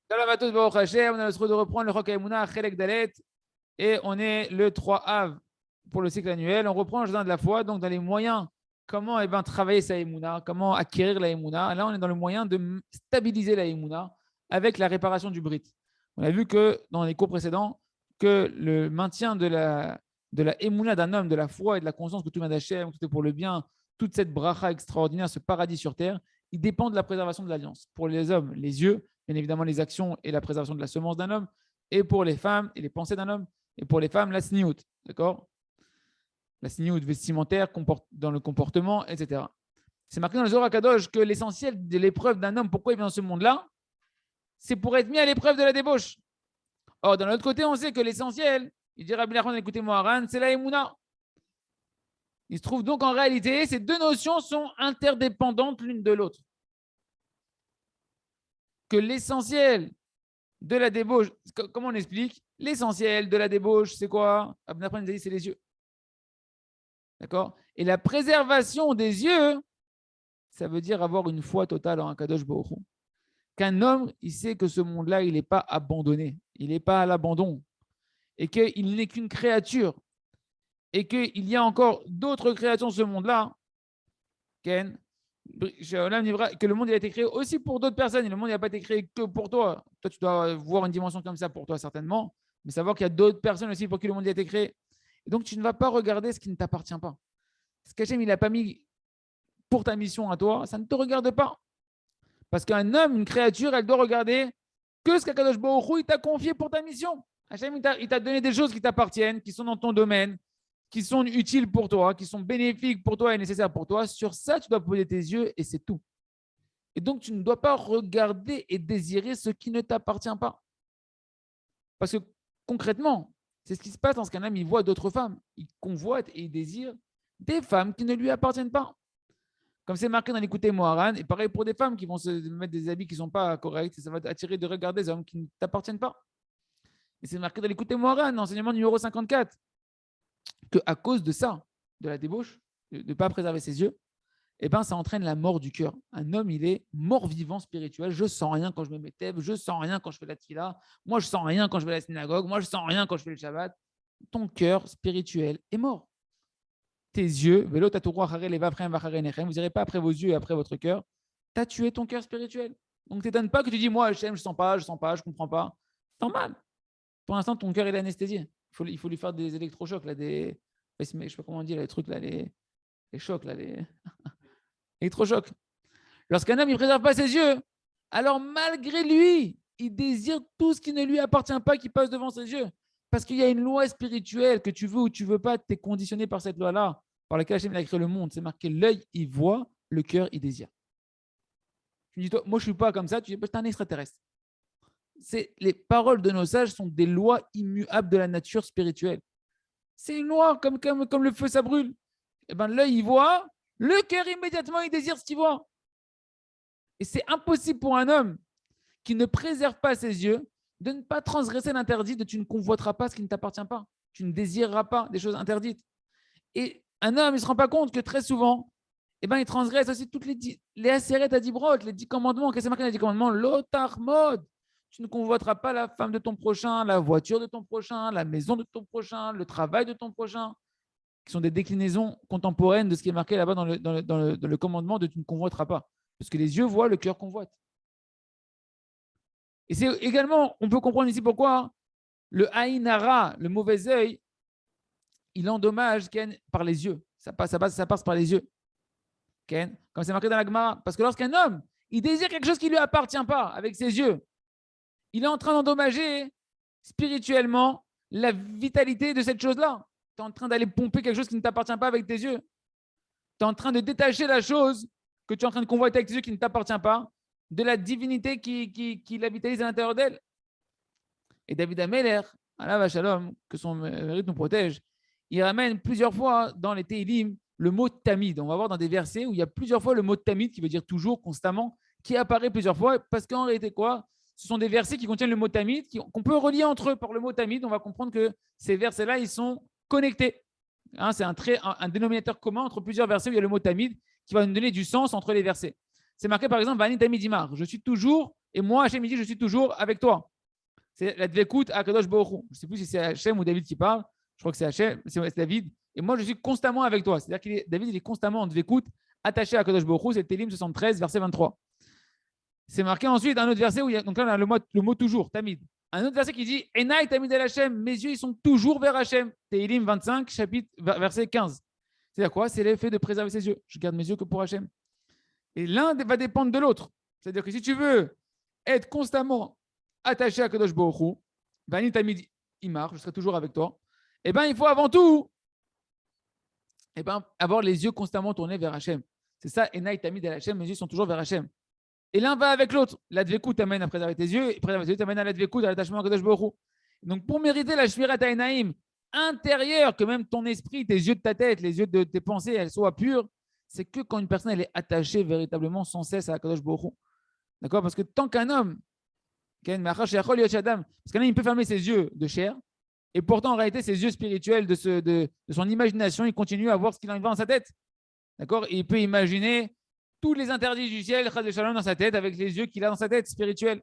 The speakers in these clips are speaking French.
Shalom à tous, Baruch Hashem. On a le droit de reprendre le Chok HaEmuna, Chelek Dalet, et on est le 3 Av pour le cycle annuel. On reprend le jardin de la foi, donc dans les moyens, comment travailler sa Emuna, comment acquérir la Emuna. Là, on est dans le moyen de stabiliser la Emuna avec la réparation du Brit. On a vu que dans les cours précédents, que le maintien de la Emuna d'un homme, de la foi et de la conscience que tout vient d'Hachem, que tout est pour le bien, toute cette bracha extraordinaire, ce paradis sur terre, il dépend de la préservation de l'alliance. Pour les hommes, les yeux, bien évidemment les actions et la préservation de la semence d'un homme, et pour les femmes et les pensées d'un homme, et pour les femmes, la sniout, d'accord? La sniout vestimentaire dans le comportement, etc. C'est marqué dans le Zohar Kadosh que l'essentiel de l'épreuve d'un homme, pourquoi il vient dans ce monde-là, c'est pour être mis à l'épreuve de la débauche. Or, d'un autre côté, on sait que l'essentiel, il dit Rabbi Nachman, écoutez-moi, Haran, c'est la Emouna. Il se trouve donc en réalité, ces deux notions sont interdépendantes l'une de l'autre. Que l'essentiel de la débauche, comment on explique? L'essentiel de la débauche, c'est quoi? Rabbi Nachman nous a dit, c'est les yeux. D'accord? Et la préservation des yeux, ça veut dire avoir une foi totale en un Kadosh Baruch Hu. Qu'un homme, il sait que ce monde-là, il n'est pas abandonné, il n'est pas à l'abandon, et qu'il n'est qu'une créature, et qu'il y a encore d'autres créatures dans ce monde-là, Ken, que le monde il a été créé aussi pour d'autres personnes, le monde n'a pas été créé que pour toi. Toi, tu dois voir une dimension comme ça pour toi, certainement, mais savoir qu'il y a d'autres personnes aussi pour qui le monde a été créé. Et donc, tu ne vas pas regarder ce qui ne t'appartient pas. Ce qu'Hachem, il n'a pas mis pour ta mission à toi, ça ne te regarde pas. Parce qu'un homme, une créature, elle doit regarder que ce qu'Akadosh Baruch Hu, il t'a confié pour ta mission. Hachem, il t'a donné des choses qui t'appartiennent, qui sont dans ton domaine, qui sont utiles pour toi, qui sont bénéfiques pour toi et nécessaires pour toi. Sur ça, tu dois poser tes yeux et c'est tout. Et donc, tu ne dois pas regarder et désirer ce qui ne t'appartient pas. Parce que concrètement, c'est ce qui se passe lorsqu'un homme il voit d'autres femmes. Il convoite et il désire des femmes qui ne lui appartiennent pas. Comme c'est marqué dans l'écouter Moharan, et pareil pour des femmes qui vont se mettre des habits qui ne sont pas corrects, ça va attirer de regarder des hommes qui ne t'appartiennent pas. Et c'est marqué dans l'écouter Moharan, enseignement numéro 54, qu'à cause de ça, de la débauche, de ne pas préserver ses yeux, eh ben, ça entraîne la mort du cœur. Un homme, il est mort-vivant spirituel. Je sens rien quand je me mets teb, je sens rien quand je fais la tfila, moi je sens rien quand je vais à la synagogue, moi je sens rien quand je fais le Shabbat. Ton cœur spirituel est mort. Tes yeux, vous n'irez pas après vos yeux et après votre cœur, tu as tué ton cœur spirituel. Donc, ne t'étonne pas que tu dis, moi, je ne sens pas, je ne comprends pas. C'est normal. Pour l'instant, ton cœur est anesthésié. Il faut lui faire des électrochocs, là, je ne sais pas comment on dit, là, les trucs, là, les chocs, là, les électrochocs. Lorsqu'un homme ne préserve pas ses yeux, alors malgré lui, il désire tout ce qui ne lui appartient pas qui passe devant ses yeux. Parce qu'il y a une loi spirituelle que tu veux ou tu ne veux pas, tu es conditionné par cette loi-là, par laquelle Hachem a créé le monde. C'est marqué l'œil, il voit, le cœur, il désire. Tu dis, toi, moi, je ne suis pas comme ça, tu dis, bah, tu es un extraterrestre. Les paroles de nos sages sont des lois immuables de la nature spirituelle. C'est une loi, comme le feu, ça brûle. Et ben, l'œil, il voit, le cœur, immédiatement, il désire ce qu'il voit. Et c'est impossible pour un homme qui ne préserve pas ses yeux de ne pas transgresser l'interdit de tu ne convoiteras pas ce qui ne t'appartient pas. Tu ne désireras pas des choses interdites. Et un homme, il ne se rend pas compte que très souvent, eh ben, il transgresse aussi toutes les aseret à dibrot, les 10 commandements. Qu'est-ce que c'est marqué dans les 10 commandements? L'otarmod. Tu ne convoiteras pas la femme de ton prochain, la voiture de ton prochain, la maison de ton prochain, le travail de ton prochain, qui sont des déclinaisons contemporaines de ce qui est marqué là-bas dans le commandement de tu ne convoiteras pas. Parce que les yeux voient, le cœur convoite. Et c'est également, on peut comprendre ici pourquoi le haïnara, le mauvais œil, il endommage Ken par les yeux. Ça passe par les yeux. Ken, comme c'est marqué dans la Gemara. Parce que lorsqu'un homme, il désire quelque chose qui ne lui appartient pas avec ses yeux, il est en train d'endommager spirituellement la vitalité de cette chose-là. Tu es en train d'aller pomper quelque chose qui ne t'appartient pas avec tes yeux. Tu es en train de détacher la chose que tu es en train de convoiter avec tes yeux qui ne t'appartient pas de la divinité qui la vitalise à l'intérieur d'elle. Et David Ameller, Allah Shalom, que son mérite nous protège, il ramène plusieurs fois dans les Teilim le mot tamid. On va voir dans des versets où il y a plusieurs fois le mot tamid qui veut dire toujours, constamment, qui apparaît plusieurs fois. Parce qu'en réalité, quoi? Ce sont des versets qui contiennent le mot tamid, qu'on peut relier entre eux par le mot tamid. On va comprendre que ces versets-là, ils sont connectés. Hein, c'est un dénominateur commun entre plusieurs versets où il y a le mot tamid qui va nous donner du sens entre les versets. C'est marqué par exemple, Vani Tamid Imar. Je suis toujours et moi, Hachem, il dit, je suis toujours avec toi. C'est la dvekout à Kadosh Baruch Hu. Je ne sais plus si c'est Hachem ou David qui parle. Je crois que c'est Hachem, c'est David. Et moi, je suis constamment avec toi. C'est-à-dire que David, il est constamment en dvekout, attaché à Kadosh Baruch Hu. C'est le Télim 73, verset 23. C'est marqué ensuite un autre verset où il y a, donc là, on a le mot toujours, Tamid. Un autre verset qui dit Enai Tamid El Hachem, mes yeux, ils sont toujours vers Hachem. Télim 25, chapitre, verset 15. C'est-à-dire quoi? C'est l'effet de préserver ses yeux. Je garde mes yeux que pour Hachem. Et l'un va dépendre de l'autre. C'est-à-dire que si tu veux être constamment attaché à Kadosh Baruch Hu, Bani Tamid, il marche, je serai toujours avec toi. Eh bien, il faut avant tout avoir les yeux constamment tournés vers Hachem. C'est ça, Enai Tamid El Hachem, mes yeux sont toujours vers Hachem. Et l'un va avec l'autre. La dvekout t'amène à préserver tes yeux, et préserver tes yeux t'amène à la dvekout, à l'attachement à Kadosh Baruch Hu. Donc, pour mériter la shmirat ha'enaim intérieure, que même ton esprit, tes yeux de ta tête, les yeux de tes pensées, elles soient pures, c'est que quand une personne elle est attachée véritablement sans cesse à Kadosh Baruch Hu. D'accord? Parce que tant qu'un homme, parce qu'un homme, il peut fermer ses yeux de chair, et pourtant, en réalité, ses yeux spirituels de son imagination, il continue à voir ce qu'il en va dans sa tête. D'accord? Et il peut imaginer tous les interdits du ciel dans sa tête avec les yeux qu'il a dans sa tête spirituelle.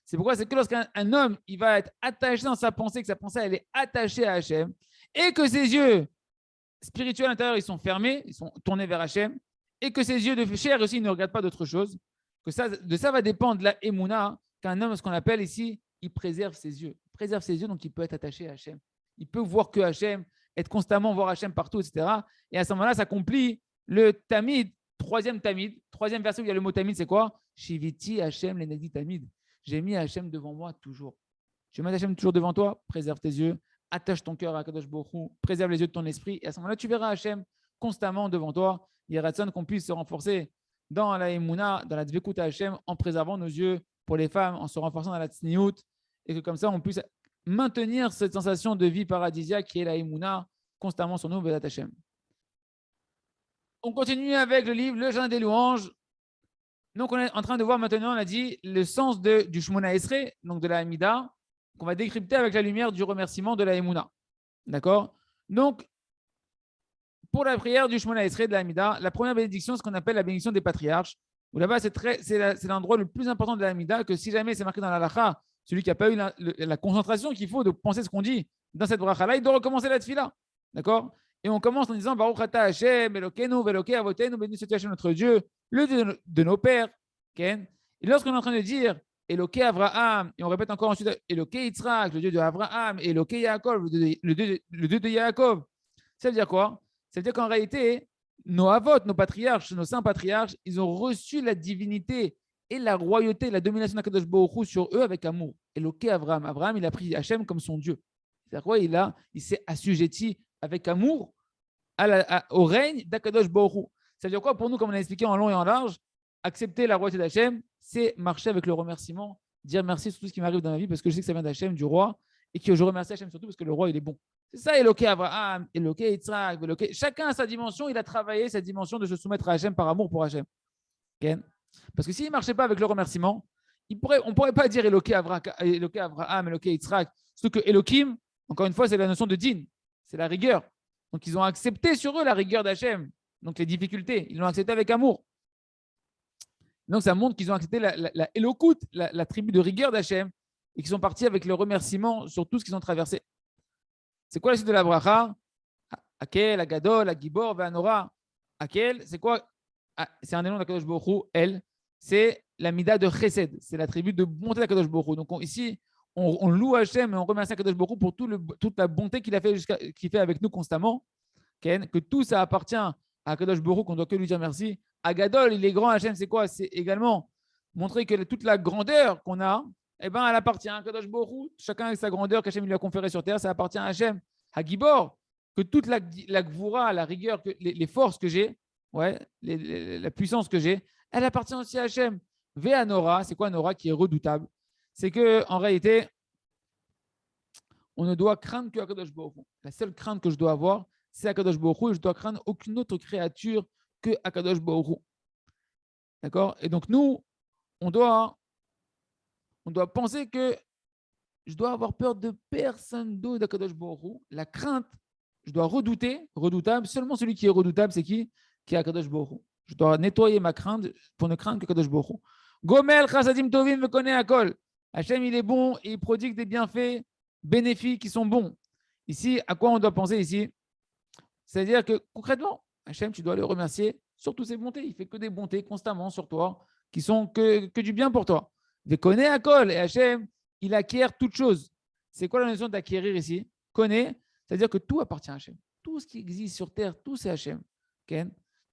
C'est pourquoi c'est que lorsqu'un homme il va être attaché dans sa pensée, que sa pensée elle est attachée à Hachem, et que ses yeux spirituels intérieurs ils sont fermés, ils sont tournés vers Hachem, et que ses yeux de chair aussi ne regardent pas d'autre chose, que de ça va dépendre la émouna, qu'un homme, ce qu'on appelle ici, il préserve ses yeux. Il préserve ses yeux, donc il peut être attaché à Hachem. Il peut voir que Hachem, être constamment voir Hachem partout, etc. Et à ce moment-là, ça accomplit le Tamid, troisième verset où il y a le mot Tamid, c'est quoi? Shiviti Hachem lenegdi Tamid. J'ai mis Hachem devant moi toujours. Je mets Hachem toujours devant toi, préserve tes yeux, attache ton cœur à Kadosh Baruch Hu, préserve les yeux de ton esprit, et à ce moment-là, tu verras Hachem constamment devant toi. Il y a ratson qu'on puisse se renforcer dans la Emouna, dans la Dvekut à Hachem, en préservant nos yeux pour les femmes, en se renforçant dans la Tzniout, et que comme ça, on puisse maintenir cette sensation de vie paradisiaque qui est la Emouna constamment sur nous, Bédat Hachem. On continue avec le livre Le Jardin des louanges. Donc, on est en train de voir maintenant, on a dit, le sens du Shmona Esrei, donc de la Hamida, qu'on va décrypter avec la lumière du remerciement de la Emouna. D'accord? Donc, pour la prière du Shmona Esrei de la Hamida, la première bénédiction, c'est ce qu'on appelle la bénédiction des patriarches. Où là-bas, c'est l'endroit le plus important de la Hamida, que si jamais c'est marqué dans la Lacha, celui qui n'a pas eu la concentration qu'il faut de penser ce qu'on dit dans cette bracha-là, il doit recommencer la tefila. D'accord? Et on commence en disant Baruch Ata Hashem, Elokeinu, Veloké Avotenu, béni soit Hashem notre Dieu, le Dieu de nos pères. Okay? Et lorsqu'on est en train de dire Eloké Avraham, et on répète encore ensuite Eloké Yitzhak, le Dieu de Abraham, Eloké Yaakov, le Dieu de Yaakov, ça veut dire quoi? Ça veut dire qu'en réalité, nos avot, nos patriarches, nos saints patriarches, ils ont reçu la divinité et la royauté, la domination d'Akadosh Baruch Hu sur eux avec amour. Eloké Avraham. Abraham, il a pris Hachem comme son Dieu. C'est-à-dire quoi? Il s'est assujetti avec amour au règne d'Akadosh Baruch Hu. Ça veut dire quoi pour nous, comme on a expliqué en long et en large? Accepter la royauté d'Hachem, c'est marcher avec le remerciement, dire merci sur tout ce qui m'arrive dans ma vie parce que je sais que ça vient d'Hachem, du roi, et que je remercie Hachem surtout parce que le roi, il est bon. C'est ça, Eloké Abraham, Eloké Yitzhak, Eloké. Chacun a sa dimension, il a travaillé cette dimension de se soumettre à Hachem par amour pour Hachem. Okay? Parce que s'il ne marchait pas avec le remerciement, on ne pourrait pas dire Eloké Abraham, Eloké Yitzhak. Surtout que Elohim, encore une fois, c'est la notion de din, c'est la rigueur. Donc, ils ont accepté sur eux la rigueur d'Hachem. Donc, les difficultés, ils l'ont accepté avec amour. Donc, ça montre qu'ils ont accepté la Elokut, la tribu de rigueur d'Hachem, et qu'ils sont partis avec le remerciement sur tout ce qu'ils ont traversé. C'est quoi la suite de la bracha? Akel, Agadol, Agibor, Ve'anora. Akel, c'est quoi? C'est un des noms d'Akadosh Baruch Hu, elle. C'est la mida de Chesed. C'est la tribu de bonté d'Akadosh Baruch Hu. Donc, ici, on loue Hachem et on remercie Akadosh Baruch Hu pour toute la bonté qu'il fait avec nous constamment. Que tout ça appartient à Akadosh Baruch Hu, qu'on ne doit que lui dire merci. Agadol, il est grand, Hachem, c'est quoi? C'est également montrer que toute la grandeur qu'on a, eh ben, elle appartient à Akadosh Baruch Hu. Chacun avec sa grandeur qu'Hachem lui a conférée sur terre, ça appartient à Hachem. Hagibor, que toute la gvoura, la rigueur, les forces que j'ai, la puissance que j'ai, elle appartient aussi à Hachem. Ve'anora, c'est quoi Nora qui est redoutable? C'est qu'en réalité, on ne doit craindre que Akadosh Baruch Hu. La seule crainte que je dois avoir, c'est Akadosh Baruch Hu, et je dois craindre aucune autre créature que Akadosh Baruch Hu. D'accord? Et donc nous, on doit penser que je dois avoir peur de personne d'autre d'Akadosh Baruch Hu. La crainte, je dois redoutable. Seulement celui qui est redoutable, c'est qui? Qui est Akadosh Baruch Hu. Je dois nettoyer ma crainte pour ne craindre qu'Akadosh Baruch Hu. Gomel chasadim tovim me connaît à kol. Hachem, il est bon et il prodigue des bienfaits bénéfiques qui sont bons. Ici, à quoi on doit penser ici? C'est-à-dire que concrètement, Hachem, tu dois le remercier sur toutes ses bontés. Il fait que des bontés constamment sur toi, qui sont que du bien pour toi. Il connaît à kol. Et Hachem, il acquiert toutes choses. C'est quoi la notion d'acquérir ici? Connaît, c'est-à-dire que tout appartient à Hachem. Tout ce qui existe sur terre, tout c'est Hachem. Okay?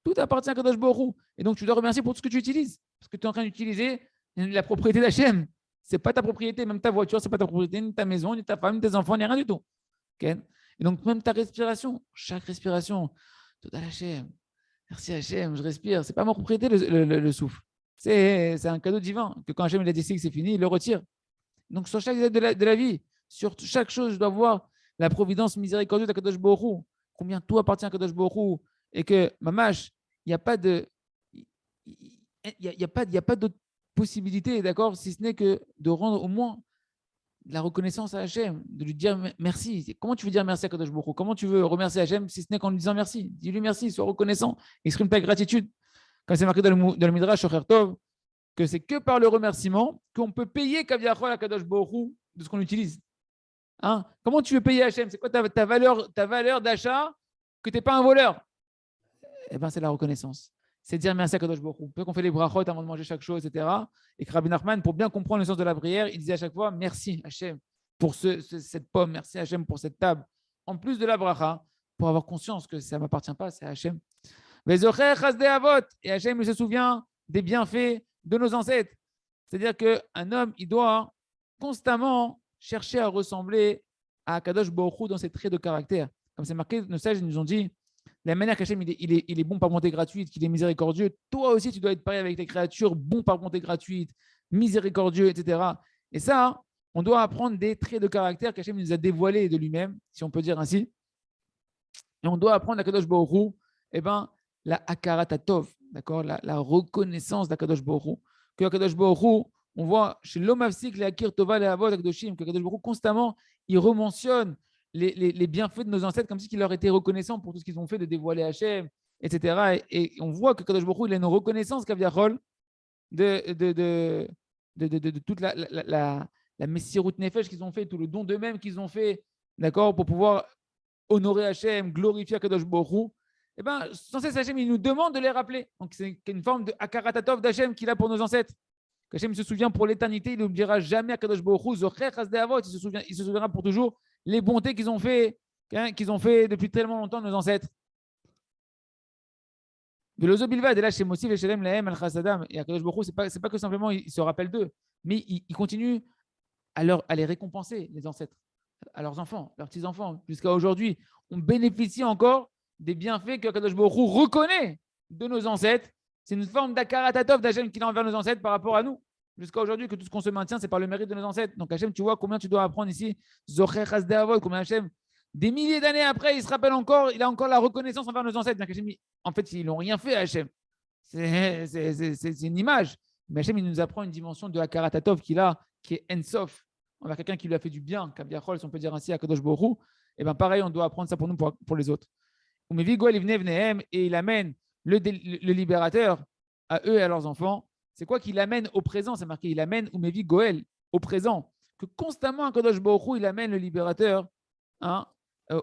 Tout appartient à Kadosh Baruch Hu. Et donc, tu dois remercier pour tout ce que tu utilises. Parce que tu es en train d'utiliser la propriété d'Hachem. Ce n'est pas ta propriété, même ta voiture, ce n'est pas ta propriété, ni ta maison, ni ta femme, ni tes enfants, ni rien du tout. Okay? Et donc, même ta respiration, chaque respiration, tout à Hachem. Merci Hachem, je respire. Ce n'est pas ma propriété, le souffle. C'est un cadeau divin que quand Hachem il a décidé que c'est fini, il le retire. Donc, sur chaque étape de la vie, sur chaque chose, je dois voir la providence miséricordieuse de Kadosh Baruch Hu. Combien tout appartient à Kadosh Baruch Hu. Et que, mamash, il n'y a pas de. Il y a pas d'autre possibilité, d'accord, si ce n'est que de rendre au moins la reconnaissance à Hachem, de lui dire merci. Comment tu veux dire merci à Kadosh Baruch Hu? Comment tu veux remercier Hachem si ce n'est qu'en lui disant merci? Dis-lui merci, sois reconnaissant, exprime ta gratitude. Comme c'est marqué dans le Midrash Shocher Tov, que c'est que par le remerciement qu'on peut payer Kaviachol à Kadosh Baruch Hu de ce qu'on utilise. Hein? Comment tu veux payer Hachem? C'est quoi ta valeur d'achat que tu n'es pas un voleur? Eh bien, c'est la reconnaissance. C'est dire merci à Kadosh Baruch Hu. Peut-être qu'on fait les brachot avant de manger chaque chose, etc. Et que Rabbi Nachman, pour bien comprendre le sens de la prière, il disait à chaque fois merci Hachem pour cette pomme, merci Hachem pour cette table. En plus de la bracha, pour avoir conscience que ça ne m'appartient pas, c'est Hachem. Et Hachem, il se souvient des bienfaits de nos ancêtres. C'est-à-dire qu'un homme, il doit constamment chercher à ressembler à Kadosh Baruch Hu dans ses traits de caractère. Comme c'est marqué, nos sages nous ont dit, la manière qu'Hachem il est bon par bonté gratuite, qu'il est miséricordieux, toi aussi tu dois être pareil avec tes créatures, bon par bonté gratuite, miséricordieux, etc. Et ça, on doit apprendre des traits de caractère qu'Hachem nous a dévoilés de lui-même, si on peut dire ainsi. Et on doit apprendre à Kadosh Baruch Hu, eh ben, la Hakarat Tov, d'accord, la reconnaissance d'Akadosh Baruch Hu. Que Akadosh Baruch Hu, on voit chez l'homme afsik, les Akir Tova, les Avot, Akadoshim, que Akadosh Baruch Hu, constamment, il rementionne les bienfaits de nos ancêtres comme si il leur était reconnaissant pour tout ce qu'ils ont fait de dévoiler Hachem, etc. Et on voit que Akadosh Baruch Hu, il a une reconnaissance Kaviachol de toute la Messirut Nefesh qu'ils ont fait, tout le don d'eux-mêmes qu'ils ont fait, d'accord, pour pouvoir honorer Hachem, glorifier Akadosh Baruch Hu. Eh bien, sans cesse, Hachem, il nous demande de les rappeler. Donc, c'est une forme de Akaratatov d'Hachem qu'il a pour nos ancêtres. Hachem se souvient pour l'éternité, il n'oubliera jamais Akadosh Baruch Hu, Zocher Chasdei Avot, il se souviendra pour toujours les bontés qu'ils ont fait depuis tellement longtemps nos ancêtres. De l'ozo bilvad, et là, chez Mossif et Shelem, Lahem, Al-Chasadam, et Akadosh Baruch Hu, c'est pas que simplement il se rappelle d'eux, mais il continue à les récompenser, les ancêtres, à leurs enfants, leurs petits-enfants. Jusqu'à aujourd'hui, on bénéficie encore des bienfaits que Akadosh Baruch Hu reconnaît de nos ancêtres. C'est une forme d'akaratatov d'Hachem qu'il a envers nos ancêtres par rapport à nous. Jusqu'à aujourd'hui, que tout ce qu'on se maintient, c'est par le mérite de nos ancêtres. Donc Hachem, tu vois combien tu dois apprendre ici, Zocher Chasdei Avot, combien Hachem, des milliers d'années après, il se rappelle encore, il a encore la reconnaissance envers nos ancêtres. Donc Hachem, en fait, ils n'ont rien fait à Hachem. C'est une image. Mais Hachem, il nous apprend une dimension de akaratatov qu'il a, qui est Ensof, envers quelqu'un qui lui a fait du bien, Kaviachol, si on peut dire ainsi, à Kadosh Baruch Hu. Et bien pareil, on doit apprendre ça pour nous, pour les autres. Et il amène le libérateur à eux et à leurs enfants. C'est quoi qu'il amène au présent? C'est marqué, il amène Umevi Goel au présent. Que constamment, à Kadosh Baruch Hu, il amène le libérateur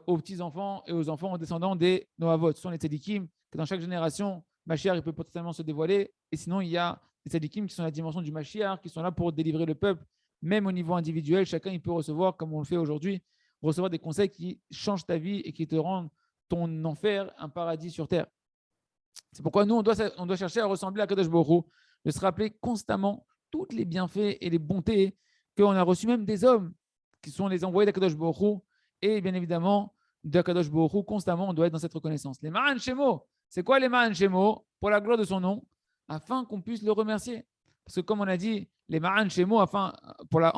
aux petits-enfants et aux enfants, aux descendants des Noavot. Ce sont les tzadikim, que dans chaque génération, Mashiach il peut potentiellement se dévoiler. Et sinon, il y a les tzadikim qui sont la dimension du Mashiach, qui sont là pour délivrer le peuple. Même au niveau individuel, chacun il peut recevoir, comme on le fait aujourd'hui, recevoir des conseils qui changent ta vie et qui te rendent ton enfer un paradis sur terre. C'est pourquoi nous, on doit chercher à ressembler à Kadosh Baruch Hu, de se rappeler constamment tous les bienfaits et les bontés qu'on a reçus même des hommes qui sont les envoyés d'Akadosh Baruch Hu et bien évidemment d'Akadosh Baruch Hu. Constamment, on doit être dans cette reconnaissance. Les Ma'an Shemo, c'est quoi les Ma'an Shemo? Pour la gloire de son nom, afin qu'on puisse le remercier. Parce que comme on a dit, les Ma'an Shemo, en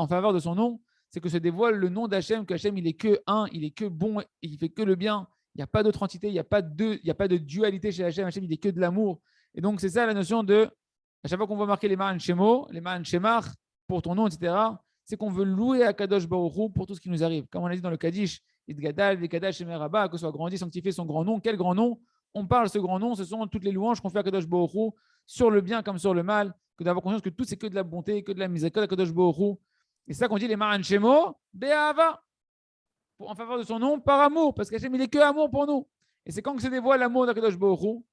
faveur de son nom, c'est que se dévoile le nom d'Hachem, qu'Hachem, il est que un, il est que bon, il fait que le bien. Il n'y a pas d'autre entité, il n'y a pas de dualité chez Hachem. Hachem, il est que de l'amour. Et donc, c'est ça la notion de, à chaque fois qu'on va marquer les Ma'an Shemo, les Ma'an Shemach, pour ton nom, etc., c'est qu'on veut louer à Kadosh Baruch Hu pour tout ce qui nous arrive. Comme on a dit dans le Kaddish, Idgadal, Vekadash, Shemerabah, que soit grandi, sanctifié son grand nom. Quel grand nom? On parle de ce grand nom, ce sont toutes les louanges qu'on fait à Kadosh Baruch Hu sur le bien comme sur le mal. que d'avoir conscience que tout, c'est que de la bonté, que de la miséricorde, Akadosh Baruch Hu. Et c'est ça qu'on dit les Maran Shemo, Be'ava, en faveur de son nom, par amour, parce qu'Hachem, il est que amour pour nous. Et c'est quand que se dévoile l'amour d'Akadosh Baruch Hu,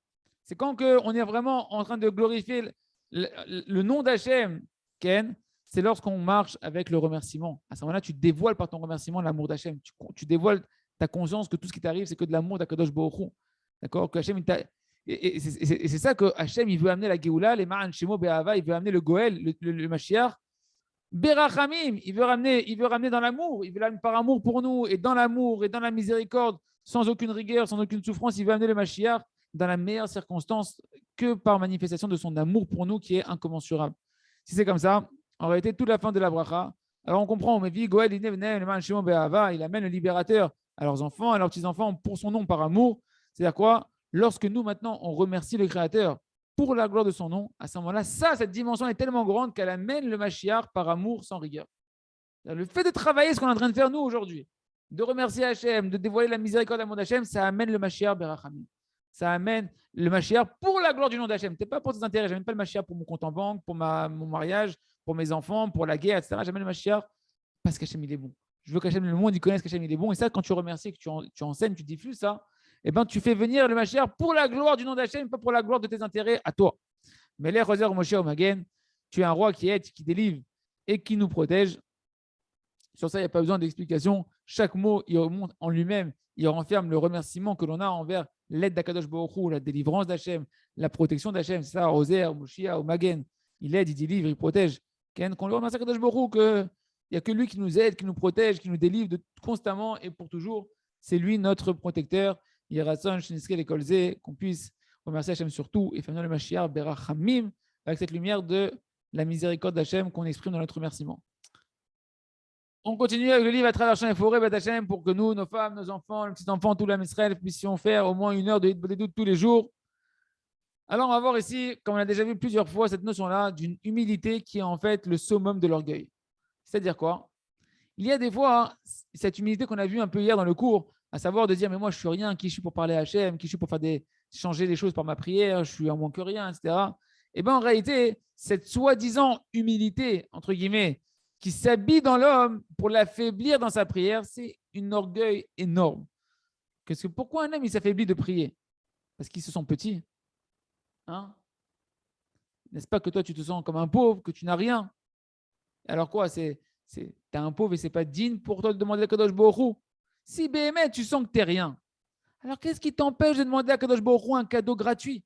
c'est quand on est vraiment en train de glorifier le nom d'Hachem, Ken, c'est lorsqu'on marche avec le remerciement. À ce moment-là, tu dévoiles par ton remerciement l'amour d'Hachem. Tu dévoiles ta conscience que tout ce qui t'arrive, c'est que de l'amour d'Akadosh Baruch Hu. D'accord? Que Hachem, et c'est ça que Hachem, il veut amener la Géoula, les Ma'an Shemo Be'ava, il veut amener le Goël, le Mashiach. Berachamim, il veut ramener dans l'amour, il veut l'amener par amour pour nous, et dans l'amour, et dans la miséricorde, sans aucune rigueur, sans aucune souffrance, il veut amener le Mashiach dans la meilleure circonstance que par manifestation de son amour pour nous qui est incommensurable. Si c'est comme ça, en réalité, toute la fin de la bracha, alors on comprend, mais Goël, il amène le libérateur à leurs enfants, à leurs petits-enfants pour son nom par amour. C'est-à-dire quoi? Lorsque nous, maintenant, on remercie le Créateur pour la gloire de son nom, à ce moment-là, cette dimension est tellement grande qu'elle amène le Mashiach par amour sans rigueur. Le fait de travailler ce qu'on est en train de faire nous aujourd'hui, de remercier Hachem, de dévoiler la miséricorde de l'amour d'Hachem, ça amène le Mashiach Berachamim. Ça amène le Mashiach pour la gloire du nom d'Hachem. Ce n'est pas pour tes intérêts. Je n'amène pas le Mashiach pour mon compte en banque, pour mon mariage, pour mes enfants, pour la guerre, etc. J'amène le Mashiach parce qu'Hachem, il est bon. Je veux qu'Hachem, le monde, il connaisse qu'Hachem, il est bon. Et ça, quand tu remercies, que tu enseignes, tu diffuses ça, eh ben, tu fais venir le Mashiach pour la gloire du nom d'Hachem, pas pour la gloire de tes intérêts à toi. Mais les Roser Moshe Omagen, tu es un roi qui aide, qui délivre et qui nous protège. Sur ça, il n'y a pas besoin d'explication. Chaque mot, il remonte en lui-même. Il renferme le remerciement que l'on a envers l'aide d'Akadosh Baruch Hu, la délivrance d'Hachem, la protection d'Hachem. C'est ça, Roser, Moshia, Omagen. Il aide, il délivre, il protège. Qu'on lui remercie Akadosh Baruch Hu, qu'il n'y a que lui qui nous aide, qui nous protège, qui nous délivre constamment et pour toujours. C'est lui notre protecteur. Yerason, Shiniske, les Kolze, qu'on puisse remercier Hachem surtout et faire le Mashiach Berachamim avec cette lumière de la miséricorde d'Hachem qu'on exprime dans notre remerciement. On continue avec le livre à travers champs et forêts Hachem pour que nous, nos femmes, nos enfants, nos petits-enfants, tout l'âme Israël puissions faire au moins 1 heure de doutes tous les jours. Alors on va voir ici, comme on a déjà vu plusieurs fois, cette notion-là d'une humilité qui est en fait le summum de l'orgueil. C'est-à-dire quoi? Il y a des fois, cette humilité qu'on a vue un peu hier dans le cours, à savoir de dire mais moi je suis rien, qui je suis pour parler à Hachem, qui je suis pour changer les choses par ma prière, je suis un moins que rien, etc. Et bien en réalité, cette soi-disant humilité, entre guillemets, qui s'habille dans l'homme pour l'affaiblir dans sa prière, c'est un orgueil énorme. Parce que pourquoi un homme il s'affaiblit de prier? Parce qu'il se sent petit. Hein? N'est-ce pas que toi tu te sens comme un pauvre, que tu n'as rien? Alors quoi, tu es un pauvre et c'est pas digne pour toi de demander à Kadosh Baruch Hu. Si BMF, tu sens que tu n'es rien, alors qu'est-ce qui t'empêche de demander à Kadosh Baruch Hu un cadeau gratuit?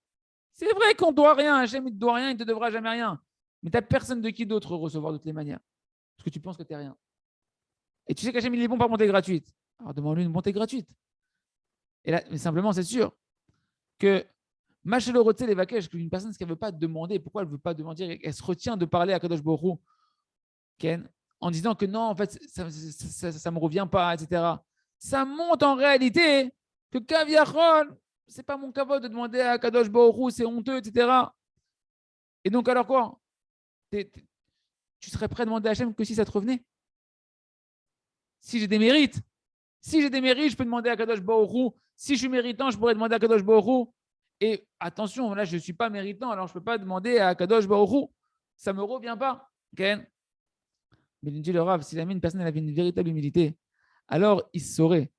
C'est vrai qu'on ne doit rien, Hachem il ne te doit rien, il ne te devra jamais rien. Mais tu n'as personne de qui d'autre recevoir de toutes les manières. Parce que tu penses que tu n'es rien. Et tu sais qu'Hachem il est bon par bonté gratuite. Alors demande-lui une bonté gratuite. Et là, mais simplement, c'est sûr que Machelo Rotse Levakesh, une personne, ce qu'elle ne veut pas demander, pourquoi elle ne veut pas demander, elle se retient de parler à Kadosh Baruch Hu, Ken, en disant que non, en fait, ça ne me revient pas, etc. Ça montre en réalité que Kaviachol, ce n'est pas mon kavod de demander à Kadosh Baruch Hu, c'est honteux, etc. Et donc, alors quoi? Tu serais prêt à demander à Hachem que si ça te revenait? Si j'ai des mérites, je peux demander à Kadosh Baruch Hu. Si je suis méritant, je pourrais demander à Kadosh Baruch Hu. Et attention, là, je ne suis pas méritant, alors je ne peux pas demander à Kadosh Baruch Hu. Ça ne me revient pas. Ken. Mais il dit le Rav, si une personne avait une véritable humilité, alors il saurait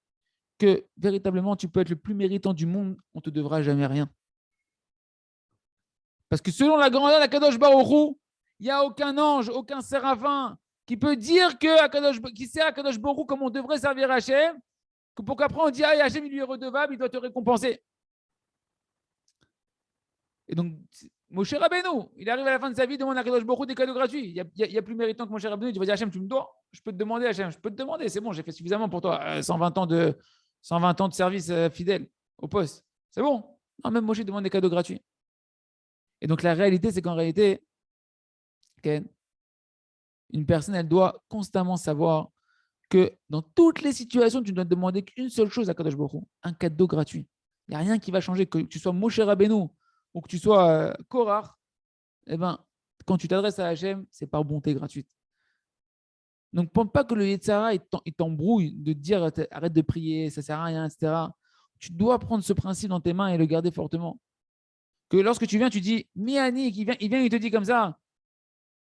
que véritablement, tu peux être le plus méritant du monde, on ne te devra jamais rien. Parce que selon la grandeur d'Akadosh Baruch Hu, il n'y a aucun ange, aucun séraphin qui peut dire qui sert Akadosh Baruch Hu comme on devrait servir Hachem, pour qu'après on dit ah, Hachem il lui est redevable, il doit te récompenser. Et donc, Moshe Rabbeinu, il arrive à la fin de sa vie, demande à Akadosh Baruch Hu des cadeaux gratuits. Il y a plus méritant que Moshe Rabbeinu. Il va dire Hachem, tu me dois, je peux te demander, Hachem, je peux te demander, c'est bon, j'ai fait suffisamment pour toi. 120 ans de service fidèle au poste. C'est bon. Non, même Moshe demande des cadeaux gratuits. Et donc, la réalité, c'est qu'en réalité, une personne, elle doit constamment savoir que dans toutes les situations, tu ne dois demander qu'une seule chose à Kadosh Baruch Hu, un cadeau gratuit. Il n'y a rien qui va changer, que tu sois Moshe Rabbeinu ou que tu sois Korach. Eh ben, quand tu t'adresses à Hachem, c'est par bonté gratuite. Donc, ne pense pas que le Yetzara il t'embrouille de dire arrête de prier, ça ne sert à rien, etc. Tu dois prendre ce principe dans tes mains et le garder fortement. Que lorsque tu viens, tu dis Miani, il vient, il te dit comme ça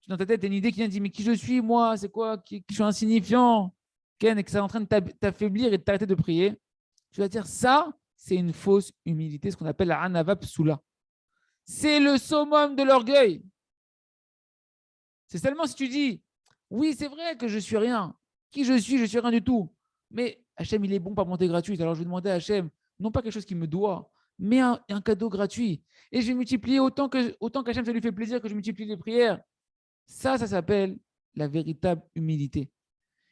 Dans ta tête, tu as une idée qui vient de dire, mais qui je suis, moi, c'est quoi, qui je suis insignifiant, Ken, et que ça est en train de t'affaiblir et de t'arrêter de prier, tu vas dire, ça, c'est une fausse humilité, ce qu'on appelle la anava psoula. C'est le summum de l'orgueil. C'est seulement si tu dis, oui, c'est vrai que je suis rien. Qui je suis rien du tout. Mais Hachem, il est bon par montée gratuite. Alors je vais demander à Hachem, non pas quelque chose qu'il me doit, mais un cadeau gratuit. Et je vais multiplier autant qu'Hachem, ça lui fait plaisir que je multiplie les prières. Ça s'appelle la véritable humilité.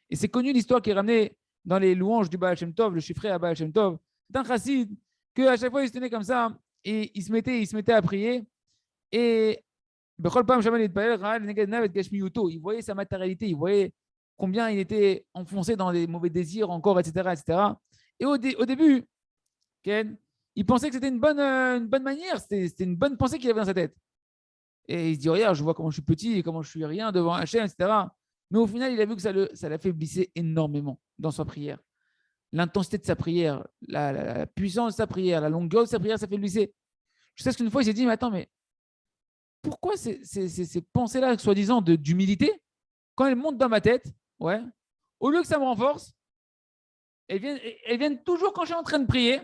Et c'est connu l'histoire qui est ramenée dans les louanges du Baal Shem Tov, le chiffré à Baal Shem Tov, d'un chassid, qu'à chaque fois il se tenait comme ça et il se mettait à prier. Et il voyait sa matérialité, il voyait combien il était enfoncé dans des mauvais désirs encore, etc. etc. Et au début, Ken, il pensait que c'était une bonne manière, c'était une bonne pensée qu'il avait dans sa tête. Et il se dit, regarde, je vois comment je suis petit et comment je suis rien devant Hachem, etc. Mais au final, il a vu que ça l'affaiblissait énormément dans sa prière. L'intensité de sa prière, la puissance de sa prière, la longueur de sa prière s'affaiblissait. Je sais qu'une fois, il s'est dit, mais attends, mais pourquoi ces pensées-là, soi-disant, d'humilité, quand elles montent dans ma tête, ouais, au lieu que ça me renforce, elles viennent toujours quand je suis en train de prier,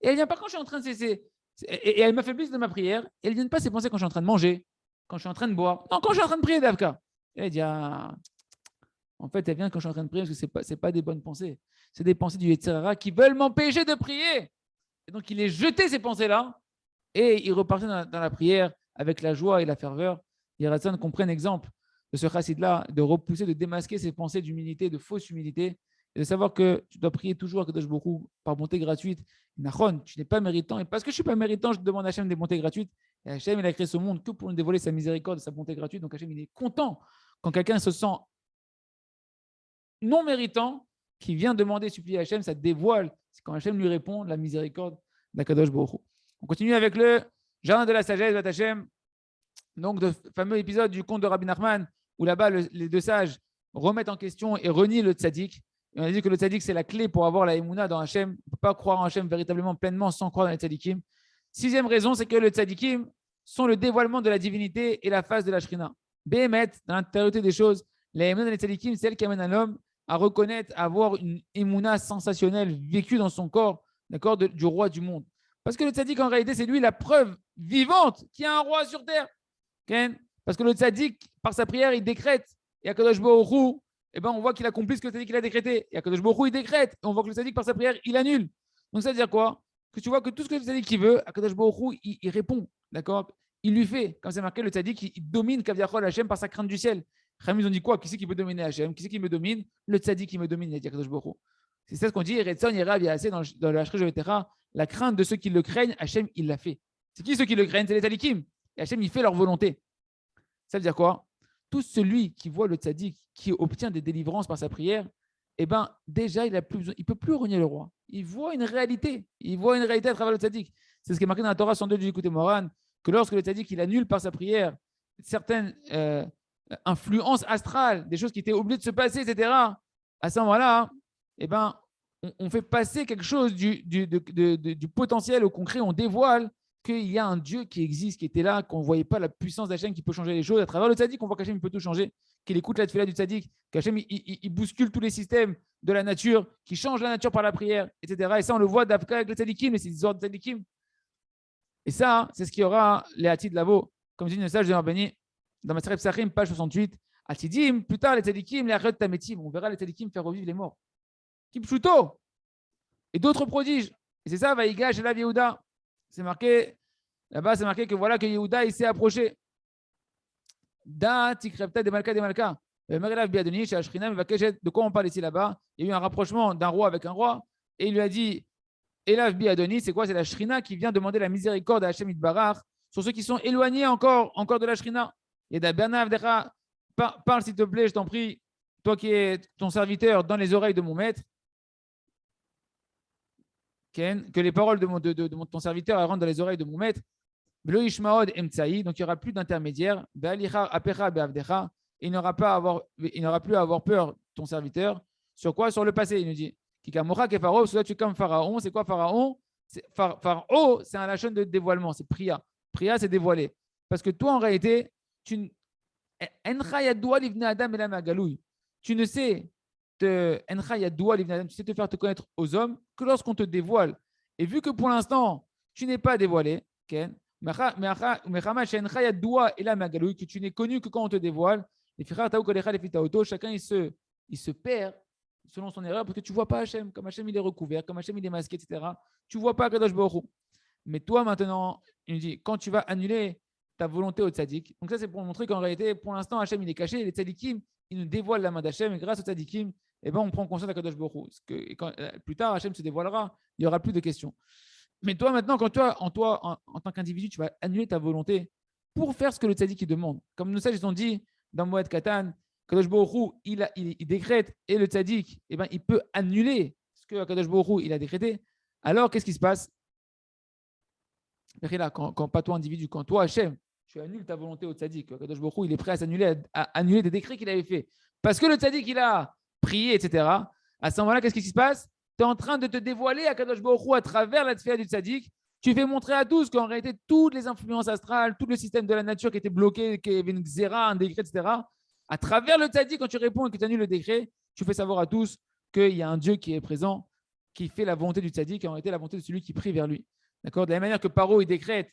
et elles ne viennent pas quand je suis en train de cesser. Et elles m'affaiblissent de ma prière, et elles ne viennent pas ces pensées quand je suis en train de manger, quand je suis en train de boire. Non, quand je suis en train de prier, Davka. Et elle dit, ah, en fait, elle vient quand je suis en train de prier, parce que ce n'est pas des bonnes pensées. C'est des pensées du Yetzirara qui veulent m'empêcher de prier. Et donc, il est jeté ces pensées-là, et il repartait dans la prière avec la joie et la ferveur. Et Ratson qu'on prenne exemple de ce chassid-là, de repousser, de démasquer ses pensées d'humilité, de fausse humilité, et de savoir que tu dois prier toujours à Kadosh Baruch Hu par bonté gratuite. Nachon, tu n'es pas méritant, et parce que je ne suis pas méritant, je te demande à Hachem des bontés gratuites. Et Hachem, il a créé ce monde que pour nous dévoiler sa miséricorde et sa bonté gratuite. Donc Hachem, il est content quand quelqu'un se sent non méritant, qui vient demander, supplier à Hachem, ça dévoile. C'est quand Hachem lui répond, la miséricorde d'Akadosh Baruch Hu. On continue avec le jardin de la sagesse de Hachem. Donc, le fameux épisode du conte de Rabbi Nachman, où là-bas, les deux sages remettent en question et renient le tzaddik. Et on a dit que le tzaddik, c'est la clé pour avoir la émouna dans Hachem. On ne peut pas croire en Hachem véritablement, pleinement, sans croire dans les tzaddikim. Sixième raison, c'est que les tzaddikim sont le dévoilement de la divinité et la face de la shrina. Béhémet, dans l'intériorité des choses, la émouna des tzaddikim, c'est elle qui amène un homme à reconnaître, à avoir une émouna sensationnelle vécue dans son corps, d'accord, du roi du monde. Parce que le tzaddik, en réalité, c'est lui la preuve vivante qu'il y a un roi sur terre. Parce que le tzaddik, par sa prière, il décrète. Et à Kadosh Baruch Hu, on voit qu'il accomplit ce que le tzaddik il a décrété. Et à Kadosh Baruch Hu, il décrète. Et on voit que le tzaddik, par sa prière, il annule. Donc ça veut dire quoi? Que tu vois que tout ce que le tzaddik veut, à Kadosh Baruch Hu, il répond. D'accord? Il lui fait. Comme c'est marqué, le tzaddik, il domine Kaviachol Hachem par sa crainte du ciel. Ils ont dit quoi? Qui c'est qui peut dominer Hachem? Qui c'est qui me domine? Le tzaddik qui me domine, il a dit à Kadosh Baruch Hu. C'est ça ce qu'on dit. Eretson, Yerav, Yaaseh, dans le Hachem Jovetera, la crainte de ceux qui le craignent, Hachem, il l'a fait. C'est qui ceux qui le craignent? C'est les tzaddikim. Et Hachem, il fait leur volonté. Ça veut dire quoi? Tout celui qui voit le tzaddik, qui obtient des délivrances par sa prière, déjà, il ne peut plus renier le roi. Il voit une réalité. Il voit une réalité à travers le tzaddik. C'est ce qui est marqué dans la Torah 102 du Likutei Moharan, que lorsque le tzaddik, il annule par sa prière certaines influences astrales, des choses qui étaient obligées de se passer, etc., à ce moment-là, on fait passer quelque chose du potentiel au concret, on dévoile qu'il y a un Dieu qui existe, qui était là, qu'on ne voyait pas la puissance d'Hachem qui peut changer les choses. À travers le tzaddik, on voit qu'Hachem peut tout changer, qu'il écoute la tefila du tzaddik, qu'Hachem il bouscule tous les systèmes de la nature, qui change la nature par la prière, etc. Et ça, on le voit d'Afka avec le tzaddikim, et c'est des ordres de tzaddikim. Et ça, c'est ce qui aura les Hatid Lavo, comme dit une sage de Marbeni, dans Maseret Psachim, page 68. Hatidim, plus tard, les tzaddikim, les Achot Tametim, on verra les tzaddikim faire revivre les morts. Kipchuto et d'autres prodiges. Et c'est ça, Vaïga, Shelav Yehuda. C'est marqué, là-bas, c'est marqué que voilà que Yehuda, il s'est approché. Da, Tikrepta, de Malka, de Malka. De quoi on parle ici là-bas? Il y a eu un rapprochement d'un roi avec un roi. Et il lui a dit, Elav Biadoni, c'est quoi? C'est la Shrina qui vient demander la miséricorde à Hachem Itbarach sur ceux qui sont éloignés encore de la Shrina. Et Bernard, parle s'il te plaît, je t'en prie, toi qui es ton serviteur, dans les oreilles de mon maître. Que les paroles de ton serviteur rentrent dans les oreilles de mon maître. Donc il n'y aura plus d'intermédiaire. Il n'aura plus à avoir peur, ton serviteur. Sur quoi? Sur le passé, il nous dit. Tu es comme Pharaon. C'est quoi Pharaon? Pharaon, c'est un lachon de dévoilement. C'est Priya. Priya, c'est dévoiler. Parce que toi, en réalité, Tu ne sais tu sais te faire te connaître aux hommes que lorsqu'on te dévoile. Et vu que pour l'instant, tu n'es pas dévoilé, que tu n'es connu que quand on te dévoile, chacun il se perd selon son erreur parce que tu ne vois pas Hachem, comme Hachem il est recouvert, comme Hachem il est masqué, etc. Tu ne vois pas Kadosh Baruch Hu. Mais toi maintenant, il nous dit, quand tu vas annuler ta volonté au tzaddik, donc ça c'est pour montrer qu'en réalité, pour l'instant, Hachem il est caché, les tzaddikim, ils nous dévoilent la main d'Hachem, et grâce aux tzaddikim, eh ben, on prend conscience d'Akadosh Baruch Hu. Parce que plus tard, Hachem se dévoilera, il n'y aura plus de questions. Mais toi maintenant, quand en tant qu'individu, tu vas annuler ta volonté pour faire ce que le tzaddik demande. Comme nous sages ils ont dit dans Moed Katan, Kadosh Baruch Hu, il décrète, et le tzaddik, eh ben, il peut annuler ce que Kadosh Baruch Hu, il a décrété. Alors, qu'est-ce qui se passe? Quand pas toi, individu, quand toi, Hachem, tu annules ta volonté au tzaddik, Kadosh Baruch Hu, il est prêt à annuler des décrets qu'il avait fait. Parce que le tzaddik, il a prié, etc. À ce moment-là, qu'est-ce qui se passe? Tu es en train de te dévoiler à Kadosh Baruch Hu à travers la tefila du tzaddik. Tu fais montrer à tous qu'en réalité, toutes les influences astrales, tout le système de la nature qui était bloqué, qui avait une xéra, un décret, etc., à travers le tzaddik, quand tu réponds et que tu annules le décret, tu fais savoir à tous qu'il y a un Dieu qui est présent, qui fait la volonté du tzaddik, et en réalité la volonté de celui qui prie vers lui. D'accord? De la même manière que Paro, il décrète,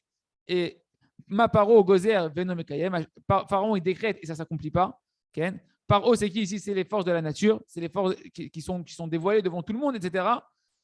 et ma Paro, Gozer, Venomekayem, Pharaon, il décrète et ça ne s'accomplit pas. Okay? Paro, c'est qui ici? C'est les forces de la nature, c'est les forces qui sont dévoilées devant tout le monde, etc.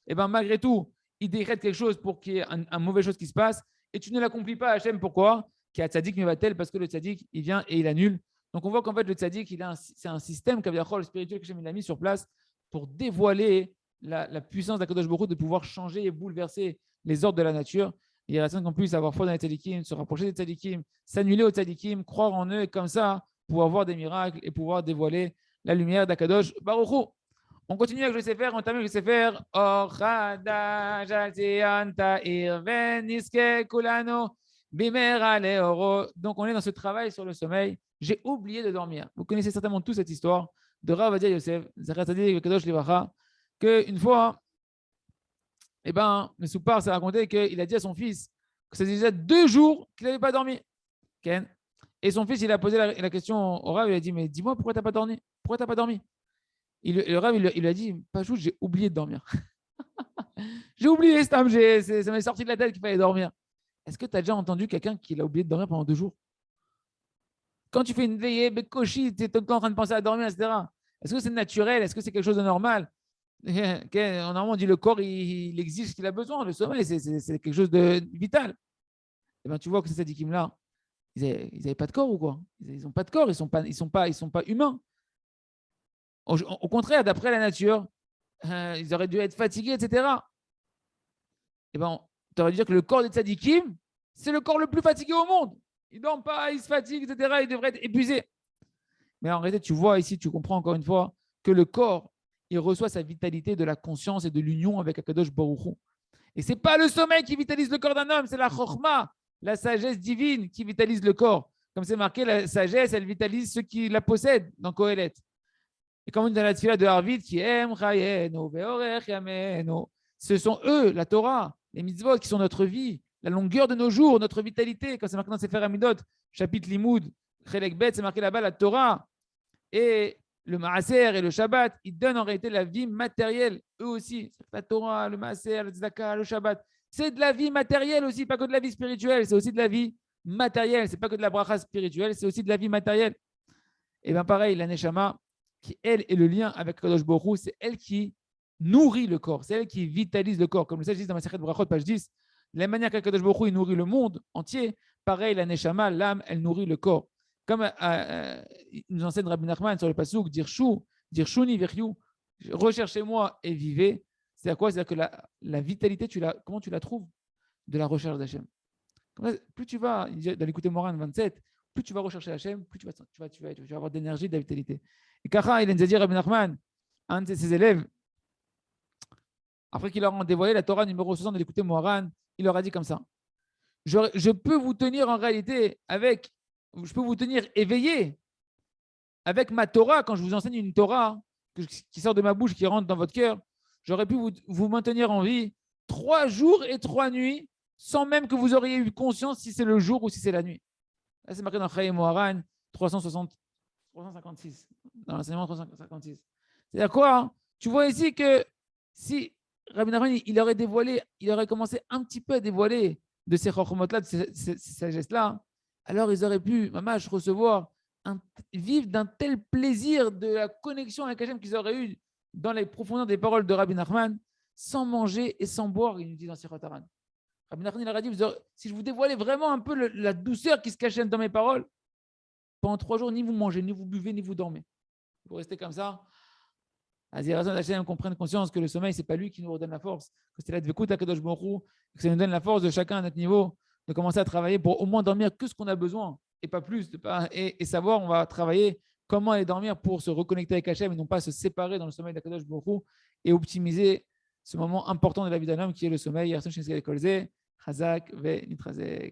Et bien malgré tout, il décrète quelque chose pour qu'il y ait un mauvais chose qui se passe, et tu ne l'accomplis pas, Hachem, pourquoi? Qu'il y a tzaddik mivatel, parce que le tzaddik, il vient et il annule. Donc on voit qu'en fait, le tzaddik, c'est un système spirituel que Hachem a mis sur place pour dévoiler la puissance d'Akadosh Baruch Hu de pouvoir changer et bouleverser les ordres de la nature. Il reste qu'on puisse avoir foi dans les tzadikim, se rapprocher des tzadikim, s'annuler aux tzadikim, croire en eux, et comme ça, pouvoir voir des miracles et pouvoir dévoiler la lumière d'Akadosh Baruch Hu. On continue avec le Sefer, on termine avec le Sefer. Donc on est dans ce travail sur le sommeil. J'ai oublié de dormir. Vous connaissez certainement tous cette histoire de Rav Ovadia Yosef, qu'une fois, le Soupar s'est raconté qu'il a dit à son fils que ça faisait déjà 2 jours qu'il n'avait pas dormi. Okay. Et son fils, il a posé la question au Rav, il a dit, mais dis-moi, pourquoi tu n'as pas dormi? Pourquoi tu n'as pas dormi? Le Rav, il lui a dit, Pajou, j'ai oublié de dormir. J'ai oublié, Stam, ça m'est sorti de la tête qu'il fallait dormir. Est-ce que tu as déjà entendu quelqu'un qui a oublié de dormir pendant 2 jours? Quand tu fais une veillée, Bekoshi, tu es tout le temps en train de penser à dormir, etc. Est-ce que c'est naturel? Est-ce que c'est quelque chose de normal? Normalement, on dit le corps, il exige ce qu'il a besoin. Le sommeil, c'est quelque chose de vital. Et ben, tu vois que ces sadikim-là, ils n'avaient pas de corps ou quoi? Ils n'ont pas de corps, ils sont pas humains. Au contraire, d'après la nature, ils auraient dû être fatigués, etc. Et ben, tu aurais dû dire que le corps des tzadikim, c'est le corps le plus fatigué au monde. Ils ne dorment pas, ils se fatiguent, etc. Ils devraient être épuisés. Mais en réalité, tu vois ici, tu comprends encore une fois que le corps, il reçoit sa vitalité de la conscience et de l'union avec Akadosh Baruch Hu. Et ce n'est pas le sommeil qui vitalise le corps d'un homme, c'est la chokhma, la sagesse divine qui vitalise le corps. Comme c'est marqué, la sagesse, elle vitalise ceux qui la possèdent dans Kohelet. Et comme on dit dans la tefila de Harvit, qui aime chayenu ve'orech yamenu, ce sont eux, la Torah, les mitzvot, qui sont notre vie, la longueur de nos jours, notre vitalité. Comme c'est marqué dans Sefer Amidot, chapitre Limoud, Chelek Bet, c'est marqué là-bas la Torah. Et le Maaser et le Shabbat, ils donnent en réalité la vie matérielle, eux aussi. La Torah, le Maaser, le Tzedaka, le Shabbat. C'est de la vie matérielle aussi, pas que de la vie spirituelle, c'est aussi de la vie matérielle. C'est pas que de la bracha spirituelle, c'est aussi de la vie matérielle. Et bien pareil, la Neshama, qui elle est le lien avec Kadosh Baruch Hu, c'est elle qui nourrit le corps, c'est elle qui vitalise le corps. Comme le sage dit dans ma Masechet Brachot, page 10, de la manière qu'Akadosh Baruch Hu il nourrit le monde entier, pareil, la Neshama, l'âme, elle nourrit le corps. Comme il nous enseigne Rabbi Nachman sur le passouk, Dirshuni viryu, recherchez-moi et vivez. C'est-à-dire quoi? C'est-à-dire que la vitalité, comment tu la trouves? De la recherche d'Hachem. Plus tu vas, dans l'écouter Moran 27, plus tu vas rechercher Hachem, plus tu vas avoir d'énergie, de la vitalité. Et Kacha, il nous a dit Rabbi Nachman, un de ses élèves, après qu'il leur a dévoilé la Torah numéro 60 de l'écouter Moran, il leur a dit comme ça: je peux vous tenir en réalité je peux vous tenir éveillé avec ma Torah. Quand je vous enseigne une Torah qui sort de ma bouche, qui rentre dans votre cœur, j'aurais pu vous maintenir en vie 3 jours et 3 nuits sans même que vous auriez eu conscience si c'est le jour ou si c'est la nuit. Là, c'est marqué dans Chaim Moharan. 360, 356, dans l'enseignement 356. C'est-à-dire quoi, hein? Tu vois ici que si Rabbi Nachman, il aurait commencé un petit peu à dévoiler de ces chokhmot-là, de ces sagesses-là, alors ils auraient pu, mamash, vivre d'un tel plaisir de la connexion avec Hachem qu'ils auraient eu dans les profondeurs des paroles de Rabbi Nachman, sans manger et sans boire, il nous dit dans Sirot Haran. Rabbi Nachman, il aurait dit, si je vous dévoilais vraiment un peu la douceur qui se cachait dans mes paroles, pendant 3 jours, ni vous mangez, ni vous buvez, ni vous dormez. Vous restez comme ça. Azirason Hachem qu'on prenne conscience que le sommeil, ce n'est pas lui qui nous redonne la force, que c'est la Dvekut HaKadosh Baruch Hu, que ça nous donne la force de chacun à notre niveau, de commencer à travailler pour au moins dormir que ce qu'on a besoin, et pas plus, et savoir, on va travailler comment aller dormir pour se reconnecter avec Hachem et non pas se séparer dans le sommeil d'Akadosh Baruch Hu et optimiser ce moment important de la vie d'un homme qui est le sommeil. Chazak ve nitrazek.